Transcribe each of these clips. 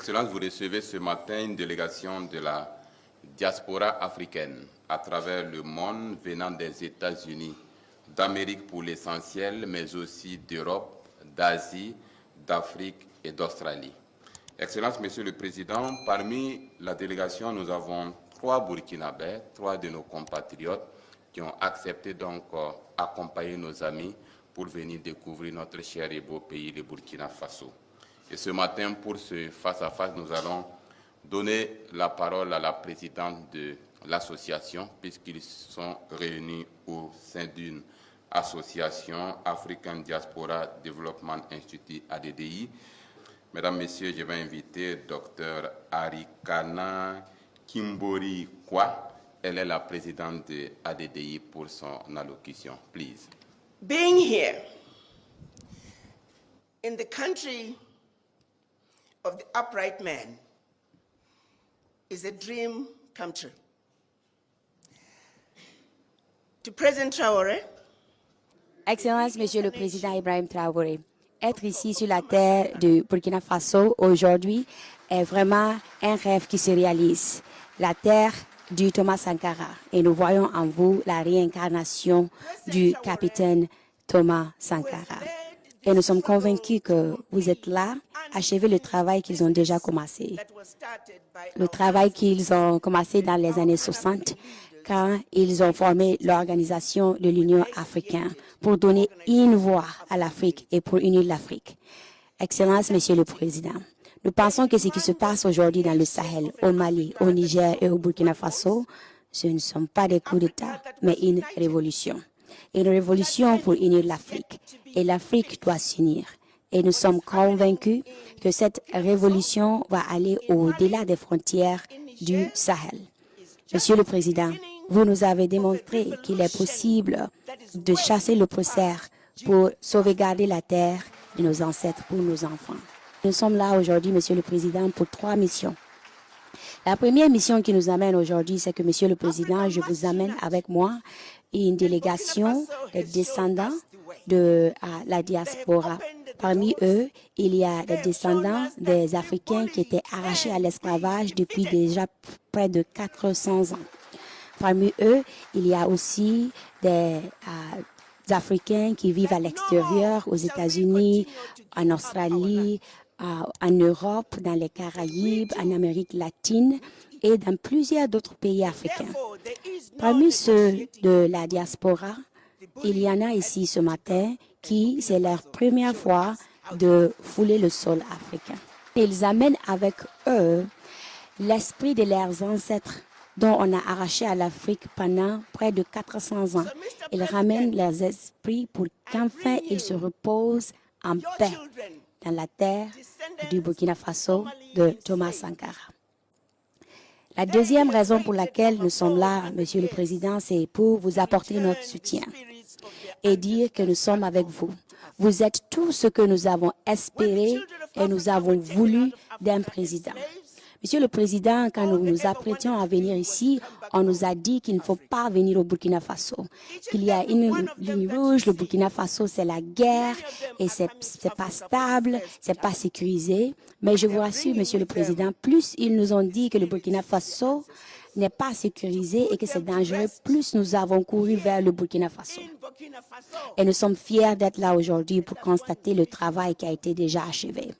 Excellence, vous recevez ce matin une délégation de la diaspora africaine à travers le monde venant des États-Unis, d'Amérique pour l'essentiel, mais aussi d'Europe, d'Asie, d'Afrique et d'Australie. Excellence, Monsieur le Président, parmi la délégation, nous avons 3 Burkinabés, 3 de nos compatriotes qui ont accepté donc accompagner nos amis pour venir découvrir notre cher et beau pays, le Burkina Faso. Et ce matin, pour ce face-à-face, nous allons donner la parole à la présidente de l'association, puisqu'ils sont réunis au sein d'une association, African Diaspora Development Institute, ADDI. Mesdames, Messieurs, je vais inviter Dr Arikana Kimbori Kwa. Elle est la présidente de ADDI pour son allocution. Please. Being here in the country of the upright man is a dream come true. To President Traoré, Excellence, Monsieur le Président Ibrahim Traoré, être ici sur la terre du Burkina Faso aujourd'hui est vraiment un rêve qui se réalise. La terre du Thomas Sankara. Et nous voyons en vous la réincarnation du capitaine Thomas Sankara. Et nous sommes convaincus que vous êtes là, achevez le travail qu'ils ont déjà commencé. Le travail qu'ils ont commencé dans les années 60, quand ils ont formé l'organisation de l'Union africaine pour donner une voix à l'Afrique et pour unir l'Afrique. Excellence, Monsieur le Président, nous pensons que ce qui se passe aujourd'hui dans le Sahel, au Mali, au Niger et au Burkina Faso, ce ne sont pas des coups d'État, mais une révolution. Une révolution pour unir l'Afrique. Et l'Afrique doit s'unir. Et nous sommes convaincus que cette révolution va aller au-delà des frontières du Sahel. Monsieur le Président, vous nous avez démontré qu'il est possible de chasser l'oppresseur pour sauvegarder la terre de nos ancêtres pour nos enfants. Nous sommes là aujourd'hui, Monsieur le Président, pour 3 missions. La première mission qui nous amène aujourd'hui, c'est que, Monsieur le Président, je vous amène avec moi une délégation de descendants de la diaspora. Parmi eux, il y a des descendants des Africains qui étaient arrachés à l'esclavage depuis déjà près de 400 ans. Parmi eux, il y a aussi des Africains qui vivent à l'extérieur, aux États-Unis, en Australie, en Europe, dans les Caraïbes, en Amérique latine et dans plusieurs d'autres pays africains. Parmi ceux de la diaspora, il y en a ici ce matin qui, c'est leur première fois de fouler le sol africain. Ils amènent avec eux l'esprit de leurs ancêtres dont on a arraché à l'Afrique pendant près de 400 ans. Ils ramènent leurs esprits pour qu'enfin ils se reposent en paix dans la terre du Burkina Faso de Thomas Sankara. La deuxième raison pour laquelle nous sommes là, Monsieur le Président, c'est pour vous apporter notre soutien et dire que nous sommes avec vous. Vous êtes tout ce que nous avons espéré et nous avons voulu d'un président. Monsieur le Président, quand nous nous apprêtions à venir ici, on nous a dit qu'il ne faut pas venir au Burkina Faso, qu'il y a une ligne rouge, le Burkina Faso c'est la guerre et c'est pas stable, c'est pas sécurisé. Mais je vous rassure, Monsieur le Président, plus ils nous ont dit que le Burkina Faso n'est pas sécurisé et que c'est dangereux, plus nous avons couru vers le Burkina Faso. Et nous sommes fiers d'être là aujourd'hui pour constater le travail qui a été déjà achevé.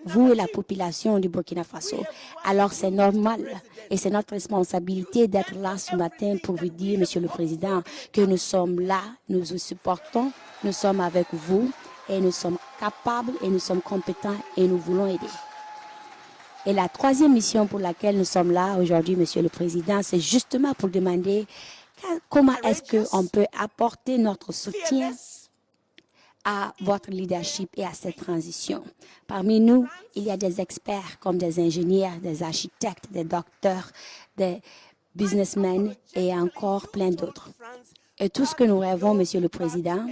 Vous et la population du Burkina Faso. Alors c'est normal et c'est notre responsabilité d'être là ce matin pour vous dire, Monsieur le Président, que nous sommes là, nous vous supportons, nous sommes avec vous et nous sommes capables et nous sommes compétents et nous voulons aider. Et la troisième mission pour laquelle nous sommes là aujourd'hui, Monsieur le Président, c'est justement pour demander comment est-ce qu'on peut apporter notre soutien à votre leadership et à cette transition. Parmi nous, il y a des experts comme des ingénieurs, des architectes, des docteurs, des businessmen et encore plein d'autres. Et tout ce que nous rêvons, Monsieur le Président,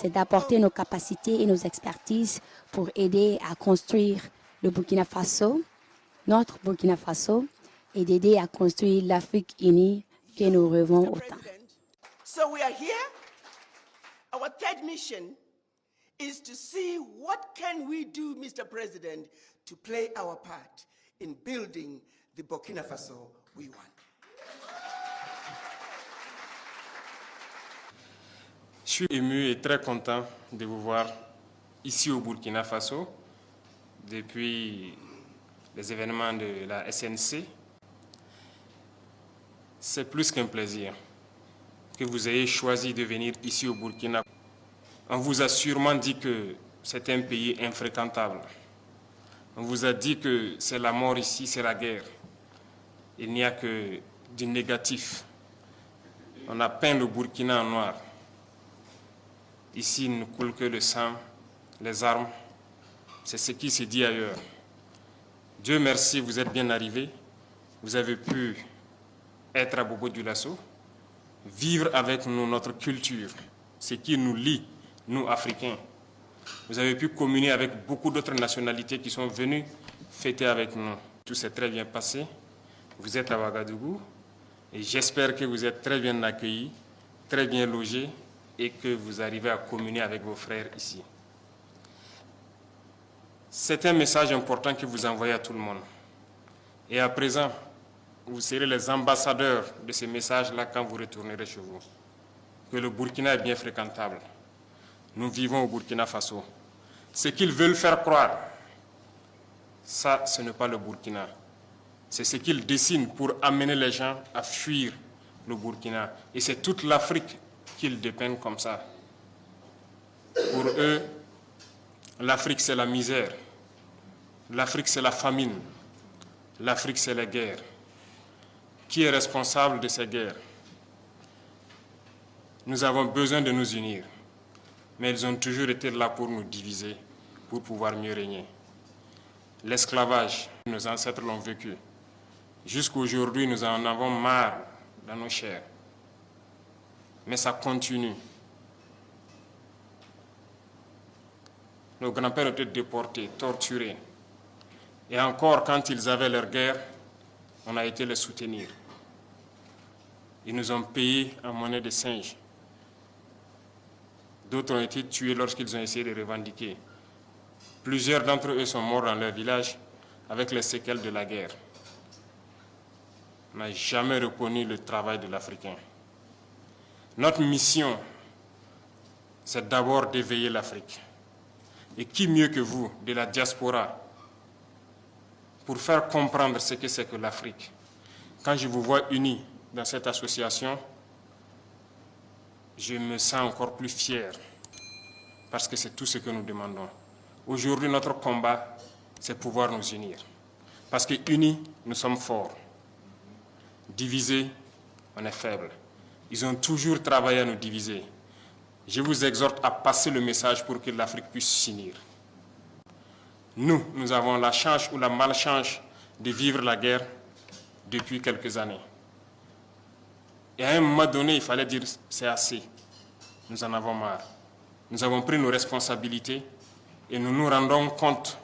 c'est d'apporter nos capacités et nos expertises pour aider à construire le Burkina Faso, notre Burkina Faso, et d'aider à construire l'Afrique unie que nous rêvons autant. So we are here. Our third mission is to see what can we do, Mr. President, to play our part in building the Burkina Faso we want. Je suis ému et très content de vous voir ici au Burkina Faso depuis les événements de la SNC. C'est plus qu'un plaisir que vous ayez choisi de venir ici au Burkina. On vous a sûrement dit que c'est un pays infréquentable. On vous a dit que c'est la mort ici, c'est la guerre. Il n'y a que du négatif. On a peint le Burkina en noir. Ici, il ne coule que le sang, les armes. C'est ce qui se dit ailleurs. Dieu merci, vous êtes bien arrivés. Vous avez pu être à Bobo-Dioulasso, vivre avec nous notre culture, ce qui nous lie, nous, Africains. Vous avez pu communier avec beaucoup d'autres nationalités qui sont venues fêter avec nous. Tout s'est très bien passé. Vous êtes à Ouagadougou et j'espère que vous êtes très bien accueillis, très bien logés et que vous arrivez à communier avec vos frères ici. C'est un message important que vous envoyez à tout le monde. Et à présent, vous serez les ambassadeurs de ce message-là quand vous retournerez chez vous. Que le Burkina est bien fréquentable. Nous vivons au Burkina Faso. Ce qu'ils veulent faire croire, ça, ce n'est pas le Burkina. C'est ce qu'ils dessinent pour amener les gens à fuir le Burkina. Et c'est toute l'Afrique qu'ils dépeignent comme ça. Pour eux, l'Afrique, c'est la misère. L'Afrique, c'est la famine. L'Afrique, c'est la guerre. Qui est responsable de ces guerres? Nous avons besoin de nous unir. Mais ils ont toujours été là pour nous diviser, pour pouvoir mieux régner. L'esclavage, nos ancêtres l'ont vécu. Jusqu'à aujourd'hui, nous en avons marre dans nos chairs. Mais ça continue. Nos grands-pères étaient déportés, torturés. Et encore, quand ils avaient leur guerre, on a été les soutenir. Ils nous ont payé en monnaie de singe. D'autres ont été tués lorsqu'ils ont essayé de revendiquer. Plusieurs d'entre eux sont morts dans leur village avec les séquelles de la guerre. On n'a jamais reconnu le travail de l'Africain. Notre mission, c'est d'abord d'éveiller l'Afrique. Et qui mieux que vous, de la diaspora, pour faire comprendre ce que c'est que l'Afrique. Quand je vous vois unis dans cette association, je me sens encore plus fier, parce que c'est tout ce que nous demandons. Aujourd'hui, notre combat, c'est pouvoir nous unir. Parce que unis, nous sommes forts. Divisés, on est faibles. Ils ont toujours travaillé à nous diviser. Je vous exhorte à passer le message pour que l'Afrique puisse s'unir. Nous avons la chance ou la malchance de vivre la guerre depuis quelques années. Et à un moment donné, il fallait dire c'est assez. Nous en avons marre. Nous avons pris nos responsabilités et nous nous rendons compte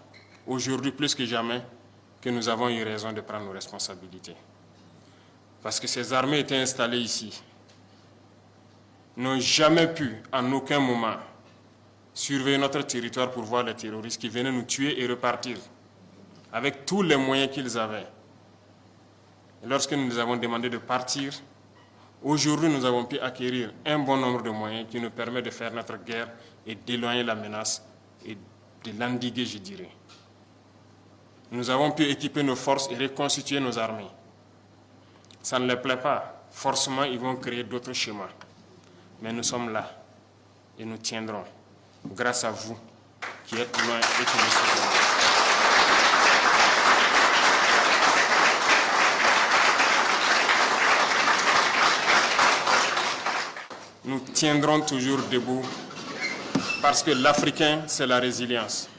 aujourd'hui plus que jamais que nous avons eu raison de prendre nos responsabilités. Parce que ces armées étaient installées ici, n'ont jamais pu, en aucun moment, surveiller notre territoire pour voir les terroristes qui venaient nous tuer et repartir, avec tous les moyens qu'ils avaient. Et lorsque nous avons demandé de partir, aujourd'hui nous avons pu acquérir un bon nombre de moyens qui nous permettent de faire notre guerre et d'éloigner la menace et de l'endiguer, je dirais. Nous avons pu équiper nos forces et reconstituer nos armées. Ça ne leur plaît pas. Forcément, ils vont créer d'autres schémas. Mais nous sommes là et nous tiendrons grâce à vous qui êtes loin et qui nous soutenez. Nous tiendrons toujours debout parce que l'Africain, c'est la résilience.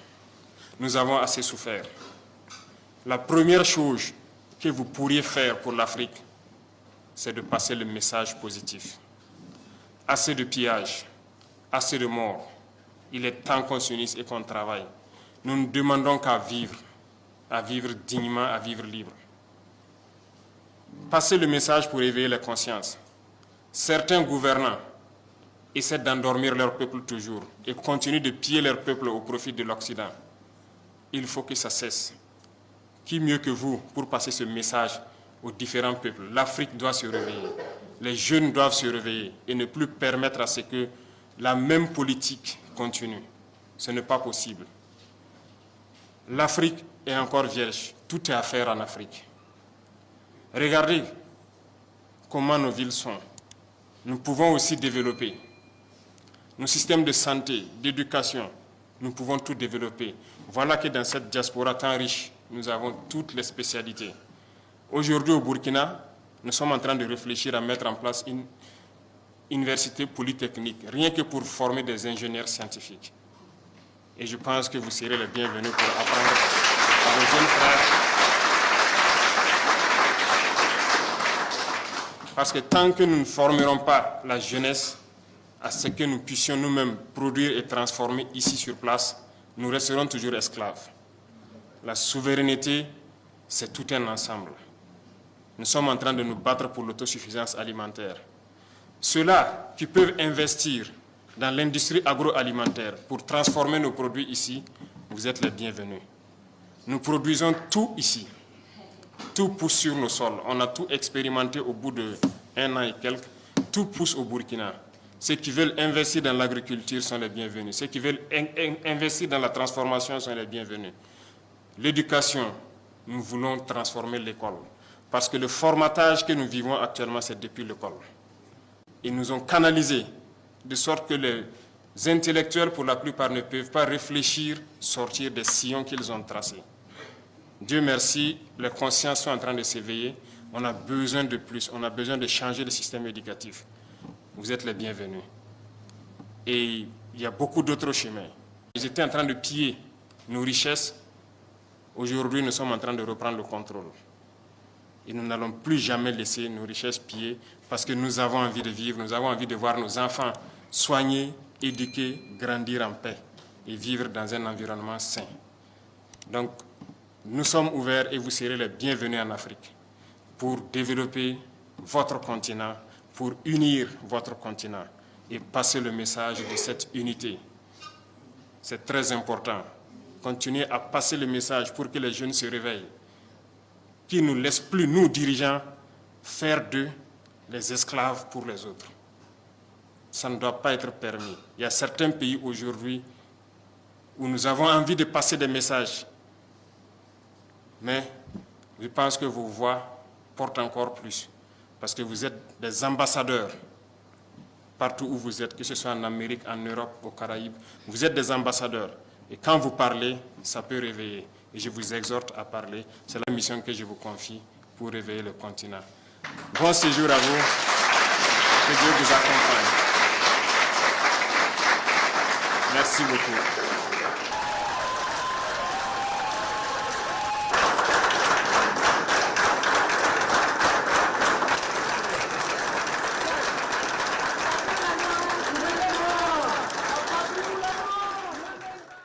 Nous avons assez souffert. La première chose que vous pourriez faire pour l'Afrique, c'est de passer le message positif. Assez de pillages, assez de morts. Il est temps qu'on s'unisse et qu'on travaille. Nous ne demandons qu'à vivre dignement, à vivre libre. Passez le message pour éveiller les consciences. Certains gouvernants essaient d'endormir leur peuple toujours et continuent de piller leur peuple au profit de l'Occident. Il faut que ça cesse. Qui mieux que vous pour passer ce message aux différents peuples? L'Afrique doit se réveiller. Les jeunes doivent se réveiller et ne plus permettre à ce que la même politique continue. Ce n'est pas possible. L'Afrique est encore vierge. Tout est à faire en Afrique. Regardez comment nos villes sont. Nous pouvons aussi développer. Nos systèmes de santé, d'éducation, nous pouvons tout développer. Voilà que dans cette diaspora tant riche, nous avons toutes les spécialités. Aujourd'hui au Burkina, nous sommes en train de réfléchir à mettre en place une université polytechnique, rien que pour former des ingénieurs scientifiques. Et je pense que vous serez les bienvenus pour apprendre à vos jeunes frères. Parce que tant que nous ne formerons pas la jeunesse à ce que nous puissions nous-mêmes produire et transformer ici sur place, nous resterons toujours esclaves. La souveraineté, c'est tout un ensemble. Nous sommes en train de nous battre pour l'autosuffisance alimentaire. Ceux-là qui peuvent investir dans l'industrie agroalimentaire pour transformer nos produits ici, vous êtes les bienvenus. Nous produisons tout ici. Tout pousse sur nos sols. On a tout expérimenté au bout d'1 an et quelques. Tout pousse au Burkina. Ceux qui veulent investir dans l'agriculture sont les bienvenus. Ceux qui veulent investir dans la transformation sont les bienvenus. L'éducation, nous voulons transformer l'école. Parce que le formatage que nous vivons actuellement, c'est depuis l'école. Ils nous ont canalisés, de sorte que les intellectuels, pour la plupart, ne peuvent pas réfléchir, sortir des sillons qu'ils ont tracés. Dieu merci, les consciences sont en train de s'éveiller. On a besoin de plus, on a besoin de changer le système éducatif. Vous êtes les bienvenus. Et il y a beaucoup d'autres chemins. Ils étaient en train de piller nos richesses. Aujourd'hui, nous sommes en train de reprendre le contrôle. Et nous n'allons plus jamais laisser nos richesses piller parce que nous avons envie de vivre, nous avons envie de voir nos enfants soignés, éduqués, grandir en paix et vivre dans un environnement sain. Donc, nous sommes ouverts et vous serez les bienvenus en Afrique pour développer votre continent, pour unir votre continent et passer le message de cette unité. C'est très important. Continuer à passer le message pour que les jeunes se réveillent, qui ne nous laissent plus, nous dirigeants, faire d'eux les esclaves pour les autres. Ça ne doit pas être permis. Il y a certains pays aujourd'hui où nous avons envie de passer des messages. Mais je pense que vos voix portent encore plus. Parce que vous êtes des ambassadeurs partout où vous êtes, que ce soit en Amérique, en Europe, aux Caraïbes. Vous êtes des ambassadeurs. Et quand vous parlez, ça peut réveiller. Et je vous exhorte à parler. C'est la mission que je vous confie pour réveiller le continent. Bon séjour à vous. Que Dieu vous accompagne. Merci beaucoup.